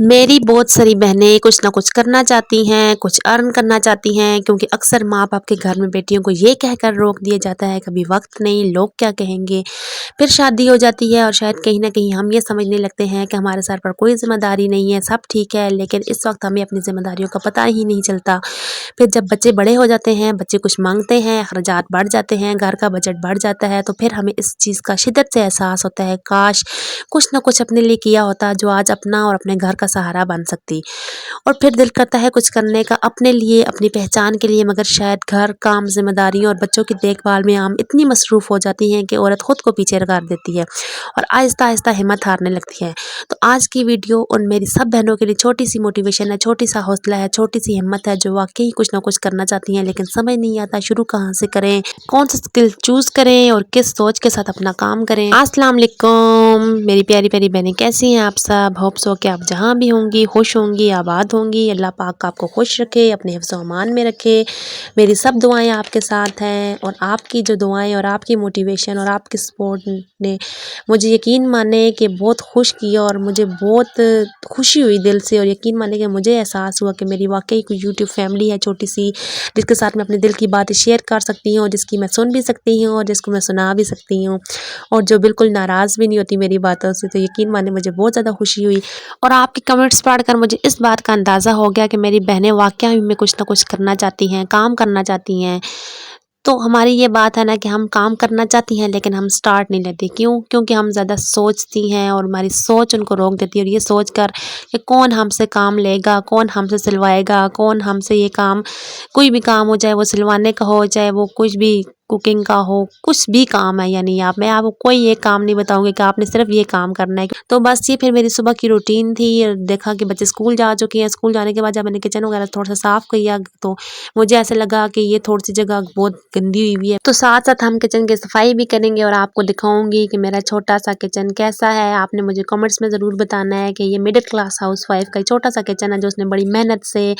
मेरी बहुत सारी बहनें कुछ ना कुछ करना चाहती हैं, कुछ अर्न करना चाहती हैं, क्योंकि अक्सर माँ बाप के घर में बेटियों को ये कहकर रोक दिया जाता है कभी वक्त नहीं, लोग क्या कहेंगे। फिर शादी हो जाती है और शायद कहीं ना कहीं हम ये समझने लगते हैं कि हमारे सर पर कोई जिम्मेदारी नहीं है, सब ठीक है, लेकिन इस वक्त हमें अपनी जिम्मेदारियों का पता ही नहीं चलता। फिर जब बच्चे बड़े हो जाते हैं, बच्चे कुछ मांगते हैं, अखराजात बढ़ जाते हैं, घर का बजट बढ़ जाता है, तो फिर हमें इस चीज़ का शिद्दत से एहसास होता है, काश कुछ ना कुछ अपने लिए किया होता जो आज अपना और अपने घर का सहारा बन सकती। और फिर दिल करता है कुछ करने का अपने लिए, अपनी पहचान के लिए, मगर शायद घर, काम, जिम्मेदारियों और बच्चों की देखभाल में हम इतनी मसरूफ़ हो जाती हैं कि औरत खुद को पीछे कर देती है और आहिस्ता आहिस्ता हिम्मत हारने लगती है। तो आज की वीडियो उन मेरी सब बहनों के लिए छोटी सी मोटिवेशन है, छोटी सा हौसला है, छोटी सी हिम्मत है, जो वाकई कुछ ना कुछ करना चाहती हैं लेकिन समझ नहीं आता शुरू कहाँ से करें, कौन सा स्किल चूज़ करें और किस सोच के साथ अपना काम करें। अस्सलाम वालेकुम मेरी प्यारी प्यारी बहनें, कैसी हैं आप सब। होप सो कि आप जहाँ भी होंगी खुश होंगी, आबाद होंगी। अल्लाह पाक आपको खुश रखे, अपने हिफ्ज़ अमान में रखे। मेरी सब दुआएं आपके साथ हैं और आपकी जो दुआएं और आपकी मोटिवेशन और आपकी सपोर्ट ने मुझे यकीन माने कि बहुत खुश किया और मुझे बहुत खुशी हुई दिल से, और यकीन माने कि मुझे एहसास हुआ कि मेरी वाकई कोई यूट्यूब फैमिली है छोटी सी, जिसके साथ मैं अपने दिल की बातें शेयर कर सकती हूँ, जिसकी मैं सुन भी सकती हूँ और जिसको मैं सुना भी सकती हूँ, और जो बिल्कुल नाराज़ भी नहीं होती मेरी बातों से। तो यकीन माने मुझे बहुत ज़्यादा खुशी हुई और आपके कमेंट्स पढ़कर मुझे इस बात का अंदाज़ा हो गया कि मेरी बहनें वाकई में कुछ ना कुछ करना चाहती हैं, काम करना चाहती हैं। तो हमारी ये बात है ना कि हम काम करना चाहती हैं लेकिन हम स्टार्ट नहीं लेते। क्यों? क्योंकि हम ज़्यादा सोचती हैं और हमारी सोच उनको रोक देती है, और ये सोच कर कि कौन हमसे काम लेगा, कौन हमसे सिलवाएगा, कौन हमसे ये काम, कोई भी काम हो, चाहे वो सिलवाने का हो, चाहे वो कुछ भी कुकिंग का हो, कुछ भी काम है, यानी मैं आपको कोई एक काम नहीं बताऊंगी कि आपने सिर्फ ये काम करना है। तो बस ये फिर मेरी सुबह की रूटीन थी। देखा कि बच्चे स्कूल जा चुके हैं, स्कूल जाने के बाद जब मैंने किचन वगैरह थोड़ा सा साफ़ किया तो मुझे ऐसे लगा कि ये थोड़ी सी जगह बहुत गंदी हुई हुई है, तो साथ साथ हम किचन की सफाई भी करेंगे और आपको दिखाऊंगी कि मेरा छोटा सा किचन कैसा है। आपने मुझे कमेंट्स में ज़रूर बताना है कि ये मिडिल क्लास हाउस वाइफ का छोटा सा किचन है जो उसने बड़ी मेहनत से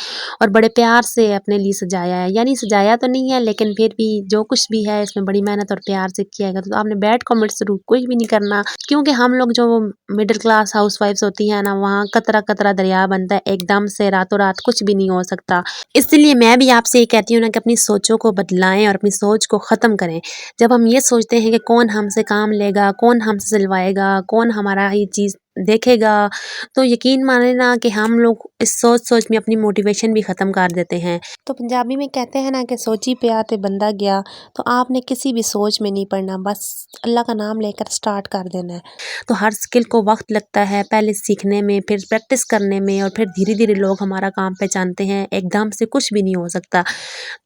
और बड़े प्यार से अपने लिए सजाया है। यानी सजाया तो नहीं है लेकिन फिर भी जो कुछ भी है इसमें बड़ी मेहनत और प्यार से किया गया। तो आपने बैड कमेंट्स जरूर कुछ भी नहीं करना, क्योंकि हम लोग जो मिडिल क्लास हाउस वाइफ्स होती हैं ना, वहाँ कतरा कतरा दरिया बनता है, एकदम से रातों रात कुछ भी नहीं हो सकता। इसलिए मैं भी आपसे ये कहती हूँ ना कि अपनी सोचों को बदलाएं और अपनी सोच को ख़त्म करें। जब हम ये सोचते हैं कि कौन हमसे काम लेगा, कौन हमसे सिलवाएगा, कौन हमारा ये चीज़ देखेगा, तो यकीन माने ना कि हम लोग इस सोच में अपनी मोटिवेशन भी ख़त्म कर देते हैं। तो पंजाबी में कहते हैं ना कि सोची पे आते बंदा गया। तो आपने किसी भी सोच में नहीं पड़ना, बस अल्लाह का नाम लेकर स्टार्ट कर देना है। तो हर स्किल को वक्त लगता है, पहले सीखने में, फिर प्रैक्टिस करने में, और फिर धीरे धीरे लोग हमारा काम पहचानते हैं। एकदम से कुछ भी नहीं हो सकता।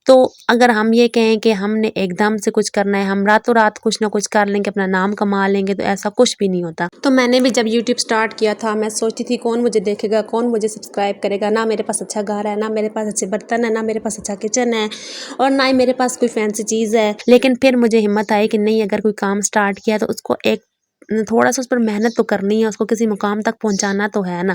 तो अगर हम ये कहें कि हमने एकदम से कुछ करना है, हम रातों रात कुछ ना कुछ कर लेंगे, अपना नाम कमा लेंगे, तो ऐसा कुछ भी नहीं होता। तो मैंने भी जब यूट्यूब स्टार्ट किया था, मैं सोचती थी कौन मुझे देखेगा, कौन मुझे सब्सक्राइब करेगा। ना मेरे पास अच्छा घर है, ना मेरे पास अच्छे बर्तन है, ना मेरे पास अच्छा किचन है, और ना ही मेरे पास कोई फैंसी चीज़ है। लेकिन फिर मुझे हिम्मत आई कि नहीं, अगर कोई काम स्टार्ट किया तो उसको एक थोड़ा सा उस पर मेहनत तो करनी है, उसको किसी मुकाम तक पहुंचाना तो है ना।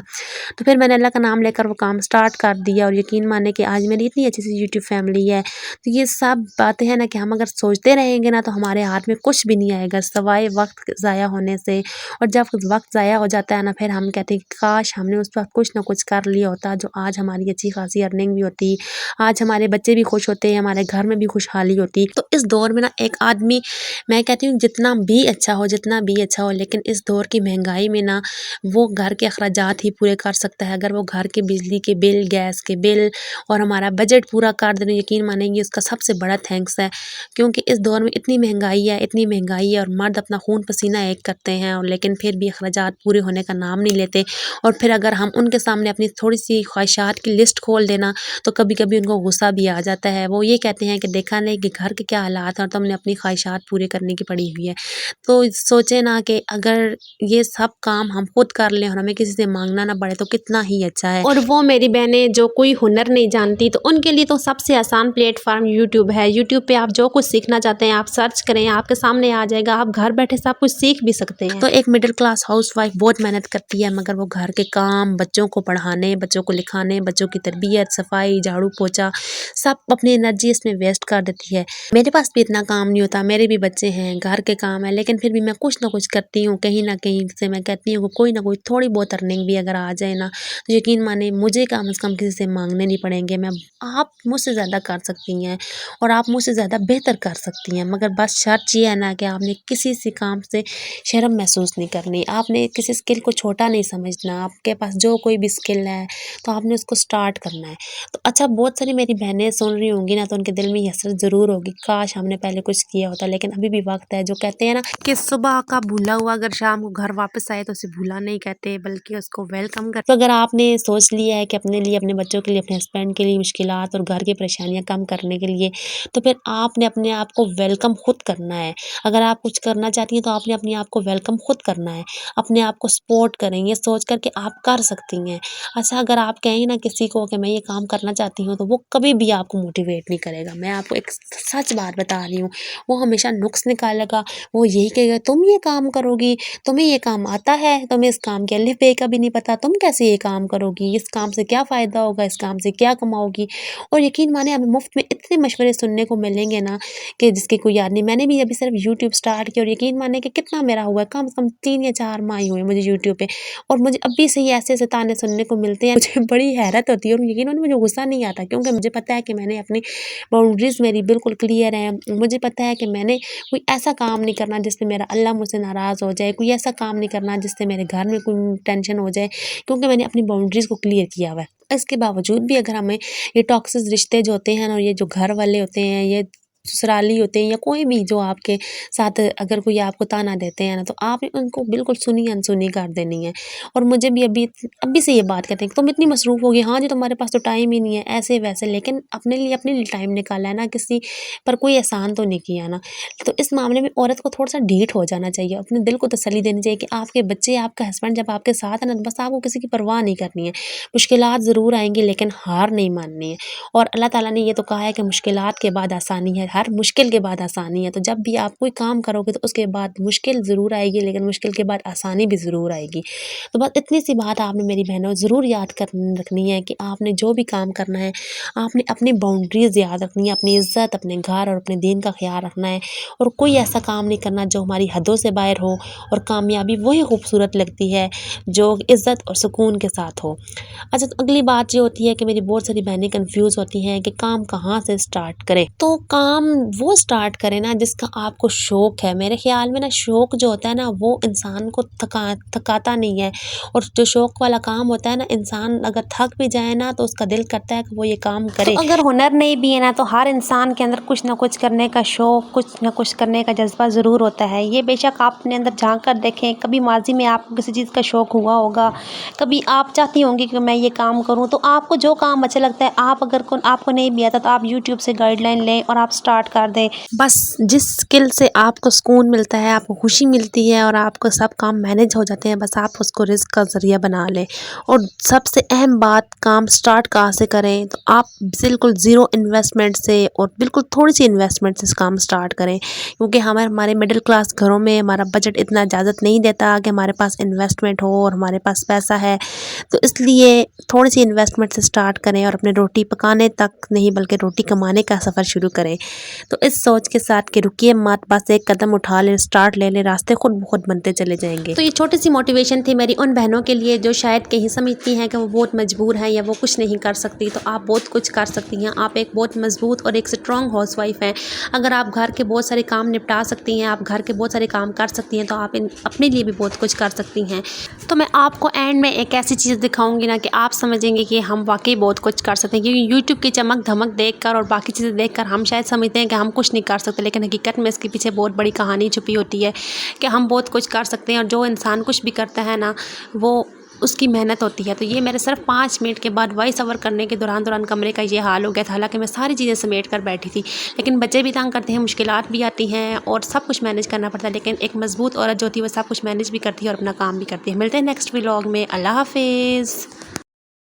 तो फिर मैंने अल्लाह का नाम लेकर वो काम स्टार्ट कर दिया, और यकीन माने कि आज मेरी इतनी अच्छी सी यूट्यूब फैमिली है। तो ये सब बातें हैं ना कि हम अगर सोचते रहेंगे ना तो हमारे हाथ में कुछ भी नहीं आएगा सवाए वक्त ज़ाया होने से। और जब वक्त ज़ाया हो जाता है ना, फिर हम कहते हैं कि काश हमने उस वक्त कुछ ना कुछ कर लिया होता, जो आज हमारी अच्छी खासी अर्निंग भी होती, आज हमारे बच्चे भी खुश होते, हमारे घर में भी खुशहाली होती। तो इस दौर में ना एक आदमी, मैं कहती हूँ जितना भी अच्छा हो, जितना भी अच्छा हो, लेकिन इस दौर की महंगाई में ना वो घर के अखराजात ही पूरे कर सकता है। अगर वो घर के बिजली के बिल, गैस के बिल और हमारा बजट पूरा कर देना, यकीन मानेंगे उसका सबसे बड़ा थैंक्स है। क्योंकि इस दौर में इतनी महंगाई है, इतनी महंगाई है, और मर्द अपना खून पसीना एक करते हैं, और लेकिन फिर भी अखराजात पूरे होने का नाम नहीं लेते। और फिर अगर हम उनके सामने अपनी थोड़ी सी ख्वाहिशात की लिस्ट खोल देना तो कभी कभी उनको गुस्सा भी आ जाता है। वो ये कहते हैं कि देखा नहीं कि घर के क्या हालात हैं और तुमने अपनी ख्वाहिशात पूरे करने की पड़ी हुई है। तो सोचे ना कि अगर ये सब काम हम खुद कर लें और हमें किसी से मांगना ना पड़े तो कितना ही अच्छा है। और वो मेरी बहनें जो कोई हुनर नहीं जानती, तो उनके लिए तो सबसे आसान प्लेटफॉर्म यूट्यूब है। यूट्यूब पे आप जो कुछ सीखना चाहते हैं आप सर्च करें, आपके सामने आ जाएगा, आप घर बैठे सब कुछ सीख भी सकते हैं। तो एक मिडिल क्लास हाउस वाइफ बहुत मेहनत करती है, मगर वो घर के काम, बच्चों को पढ़ाने, बच्चों को लिखाने, बच्चों की तरबियत, सफाई, झाड़ू पोछा, सब अपनी एनर्जी इसमें वेस्ट कर देती है। मेरे पास भी इतना काम नहीं होता, मेरे भी बच्चे हैं, घर के काम है, लेकिन फिर भी मैं कुछ ना कुछ करती हूँ, कहीं न कहीं से मैं कहती हूँ कि कोई ना कोई थोड़ी बहुत अर्निंग भी अगर आ जाए ना, तो यकीन मानिए मुझे कम से कम किसी से माँगने नहीं पड़ेंगे। आप मुझसे ज़्यादा कर सकती हैं और आप मुझसे ज़्यादा बेहतर कर सकती हैं, मगर बस शर्त ये है ना कि आपने किसी से काम से शर्म महसूस नहीं करनी। आपने किसी स्किल को छोटा नहीं समझना। आपके पास जो कोई भी स्किल है, तो आपने उसको स्टार्ट करना है। तो अच्छा, बहुत सारी मेरी बहनें सुन रही होंगी ना, तो उनके दिल में ये हसरत ज़रूर होगी, काश हमने पहले कुछ किया होता, लेकिन अभी भी वक़्त है। जो कहते हैं ना कि सुबह का भूला हुआ अगर शाम को घर वापस आए तो उसे भूला नहीं कहते, बल्कि उसको वेलकम कर। तो अगर आपने सोच लिया है कि अपने लिए, अपने बच्चों के लिए, अपने हस्बैंड के लिए मुश्किलात और घर की परेशानियाँ कम करने के लिए, तो फिर आपने अपने आप को वेलकम खुद करना है। अगर आप कुछ करना चाहती हैं तो आपने अपने आप को वेलकम खुद करना है। अपने आप को सपोर्ट करें, ये सोच कर के आप कर सकती हैं। अच्छा, अगर आप कहेंगे ना किसी को कि मैं ये काम करना चाहती हूँ, तो वो कभी भी आपको मोटिवेट नहीं करेगा। मैं आपको एक सच बात बता रही हूँ, वो हमेशा नुक्स निकालेगा। वो यही कहेगा तुम ये काम करोगी, तुम्हें ये काम आता है, तुम्हें इस काम के अलिफ बे का भी नहीं पता, तुम कैसे ये काम करोगी, इस काम से क्या फ़ायदा होगा, इस काम से क्या कमाओगी। और यकीन माने हमें मुफ्त में इतने मशवरे सुनने को मिलेंगे ना कि जिसकी कोई याद नहीं। मैंने भी अभी सिर्फ यूट्यूब स्टार्ट किया और यकीन माने कि कितना मेरा हुआ है, कम से कम 3 या 4 माह ही हुए मुझे यूट्यूब पे, और मुझे अभी से ही ऐसे-ऐसे ताने सुनने को मिलते हैं। मुझे बड़ी हैरत होती है और यकीन मानिए मुझे गुस्सा नहीं आता, क्योंकि मुझे पता है कि मैंने अपनी बाउंड्रीज़ मेरी बिल्कुल क्लियर हैं। मुझे पता है कि मैंने कोई ऐसा काम नहीं करना जिससे मेरा अल्लाह मुझसे नाराज़ हो जाए, कोई ऐसा काम नहीं करना जिससे मेरे घर में कोई टेंशन हो जाए, क्योंकि मैंने अपनी बाउंड्रीज़ को क्लियर किया हुआ है। इसके बावजूद भी अगर हमें ये टॉक्सिक रिश्ते जो होते हैं ना, और ये जो घर वाले होते हैं, ये ससुराली होते हैं, या कोई भी जो आपके साथ अगर कोई आपको ताना देते हैं ना, तो आपने उनको बिल्कुल सुनी अनसुनी कर देनी है। और मुझे भी अभी से ये बात कहते हैं कि तुम इतनी मसरूफ़ हो गई, हाँ जी तुम्हारे पास तो टाइम ही नहीं है, ऐसे वैसे, लेकिन अपने लिए टाइम निकाला है ना, किसी पर कोई एहसान तो नहीं किया ना। तो इस मामले में औरत को थोड़ा सा ढीठ हो जाना चाहिए, अपने दिल को तसल्ली देनी चाहिए कि आपके बच्चे, आपका हस्बैंड जब आपके साथ है ना, तो बस आपको किसी की परवाह नहीं करनी है। मुश्किलात ज़रूर आएंगी, लेकिन हार नहीं माननी है। और अल्लाह ताला ने ये तो कहा है कि मुश्किलात के बाद आसानी है, हर मुश्किल के बाद आसानी है। तो जब भी आप कोई काम करोगे तो उसके बाद मुश्किल ज़रूर आएगी, लेकिन मुश्किल के बाद आसानी भी ज़रूर आएगी। तो बस इतनी सी बात आपने मेरी बहनों ज़रूर याद कर रखनी है कि आपने जो भी काम करना है, आपने अपनी बाउंड्रीज़ याद रखनी है, अपनी इज़्ज़त, अपने घर और अपने दीन का ख्याल रखना है, और कोई ऐसा काम नहीं करना जो हमारी हदों से बाहर हो। और कामयाबी वही खूबसूरत लगती है जो इज़्ज़त और सुकून के साथ हो। अच्छा, तो अगली बात ये होती है कि मेरी बहुत सारी बहनें कंफ्यूज होती हैं कि काम कहाँ से स्टार्ट करें। तो काम वो स्टार्ट करें ना जिसका आपको शौक है। मेरे ख्याल में ना शौक जो होता है ना, वो इंसान को थकाता नहीं है। और जो शौक वाला काम होता है ना, इंसान अगर थक भी जाए ना तो उसका दिल करता है कि वो ये काम करे। तो अगर हुनर नहीं भी है ना, तो हर इंसान के अंदर कुछ ना कुछ करने का शौक, कुछ ना कुछ करने का जज्बा ज़रूर होता है। ये बेशक आप अपने अंदर झांक कर देखें, कभी माजी में आपको किसी चीज़ का शौक हुआ होगा, कभी आप चाहती होंगी कि मैं ये काम करूं, तो आपको जो काम अच्छा लगता है, आप अगर आपको नहीं भी आता तो आप यूट्यूब से गाइडलाइन लें और आप स्टार्ट कर दें। बस जिस स्किल से आपको सुकून मिलता है, आपको खुशी मिलती है और आपको सब काम मैनेज हो जाते हैं, बस आप उसको रिस्क का ज़रिया बना लें। और सबसे अहम बात, काम स्टार्ट कहाँ से करें, तो आप बिल्कुल ज़ीरो इन्वेस्टमेंट से और बिल्कुल थोड़ी सी इन्वेस्टमेंट से काम स्टार्ट करें, क्योंकि हमारे मिडिल क्लास घरों में हमारा बजट इतना इजाज़त नहीं देता कि हमारे पास इन्वेस्टमेंट हो और हमारे पास पैसा है। तो इसलिए थोड़ी सी इन्वेस्टमेंट से स्टार्ट करें और अपने रोटी पकाने तक नहीं बल्कि रोटी कमाने का सफ़र शुरू करें। तो इस सोच के साथ कि रुकिए मत, बस एक कदम उठा लें, स्टार्ट ले लें, रास्ते खुद ब खुद बनते चले जाएंगे। तो ये छोटी सी मोटिवेशन थी मेरी उन बहनों के लिए जो शायद कहीं समझती हैं कि वो बहुत मजबूर हैं या वो कुछ नहीं कर सकती। तो आप बहुत कुछ कर सकती हैं। आप एक बहुत मजबूत और एक स्ट्रॉन्ग हाउसवाइफ हैं। अगर आप घर के बहुत सारे काम निपटा सकती हैं, आप घर के बहुत सारे काम कर सकती हैं, तो आप अपने लिए भी बहुत कुछ कर सकती हैं। तो मैं आपको एंड में एक ऐसी चीज़ दिखाऊंगी ना कि आप समझेंगे कि हम वाकई बहुत कुछ कर सकते हैं, क्योंकि यूट्यूब की चमक धमक देखकर और बाकी चीज़ें देखकर हम शायद समझते हैं कि हम कुछ नहीं कर सकते, लेकिन हकीकत में इसके पीछे बहुत बड़ी कहानी छुपी होती है कि हम बहुत कुछ कर सकते हैं। और जो इंसान कुछ भी करता है ना, वो उसकी मेहनत होती है। तो ये मेरे सिर्फ 5 मिनट के बाद वॉइस ओवर करने के दौरान कमरे का ये हाल हो गया था। हालांकि मैं सारी चीज़ें समेट कर बैठी थी, लेकिन बच्चे भी तंग करते हैं, मुश्किलात भी आती हैं और सब कुछ मैनेज करना पड़ता है। लेकिन एक मजबूत औरत जो होती है वो सब कुछ मैनेज भी करती है और अपना काम भी करती है। मिलते हैं नेक्स्ट व्लॉग में। अल्लाह हाफिज़।